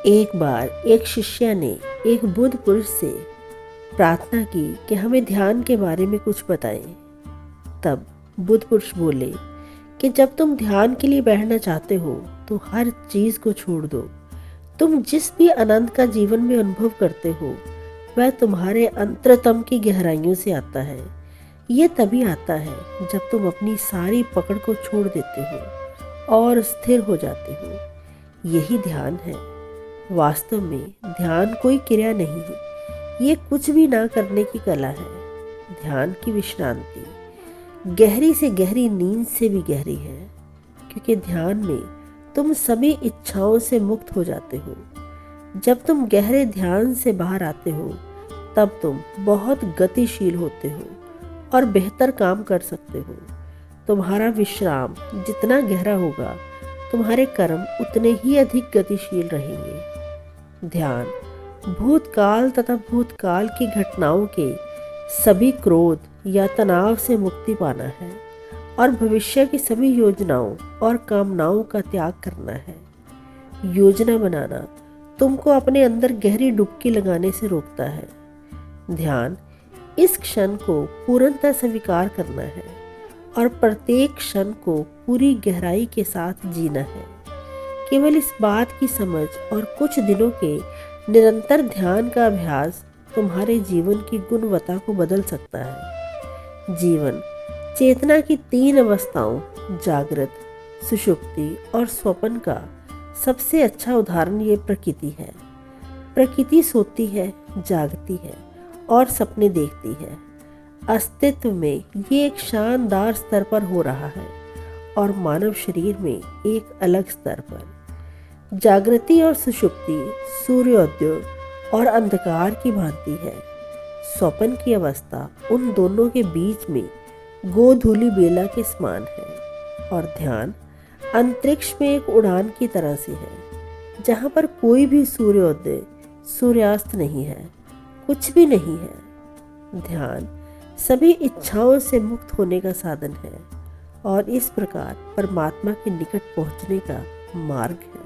एक बार एक शिष्य ने एक बुद्ध पुरुष से प्रार्थना की कि हमें ध्यान के बारे में कुछ बताएं। तब बुद्ध पुरुष बोले कि जब तुम ध्यान के लिए बैठना चाहते हो तो हर चीज़ को छोड़ दो। तुम जिस भी आनंद का जीवन में अनुभव करते हो वह तुम्हारे अंतरतम की गहराइयों से आता है। ये तभी आता है जब तुम अपनी सारी पकड़ को छोड़ देते हो और स्थिर हो जाते हो। यही ध्यान है। वास्तव में ध्यान कोई क्रिया नहीं है, ये कुछ भी ना करने की कला है। ध्यान की विश्रांति गहरी से गहरी नींद से भी गहरी है, क्योंकि ध्यान में तुम सभी इच्छाओं से मुक्त हो जाते हो। जब तुम गहरे ध्यान से बाहर आते हो तब तुम बहुत गतिशील होते हो और बेहतर काम कर सकते हो। तुम्हारा विश्राम जितना गहरा होगा तुम्हारे कर्म उतने ही अधिक गतिशील रहेंगे। ध्यान भूतकाल तथा भूतकाल की घटनाओं के सभी क्रोध या तनाव से मुक्ति पाना है और भविष्य की सभी योजनाओं और कामनाओं का त्याग करना है। योजना बनाना तुमको अपने अंदर गहरी डुबकी लगाने से रोकता है। ध्यान इस क्षण को पूर्णतः स्वीकार करना है और प्रत्येक क्षण को पूरी गहराई के साथ जीना है। केवल इस बात की समझ और कुछ दिनों के निरंतर ध्यान का अभ्यास तुम्हारे जीवन की गुणवत्ता को बदल सकता है। जीवन चेतना की 3 अवस्थाओं जागृत, सुषुप्ति और स्वप्न का सबसे अच्छा उदाहरण ये प्रकृति है। प्रकृति सोती है, जागती है और सपने देखती है। अस्तित्व में ये एक शानदार स्तर पर हो रहा है और मानव शरीर में एक अलग स्तर पर। जागृति और सुषुप्ति सूर्योदय और अंधकार की भांति है। स्वप्न की अवस्था उन दोनों के बीच में गोधूली बेला के समान है। और ध्यान अंतरिक्ष में एक उड़ान की तरह से है, जहाँ पर कोई भी सूर्योदय सूर्यास्त नहीं है, कुछ भी नहीं है। ध्यान सभी इच्छाओं से मुक्त होने का साधन है और इस प्रकार परमात्मा के निकट पहुँचने का मार्ग है।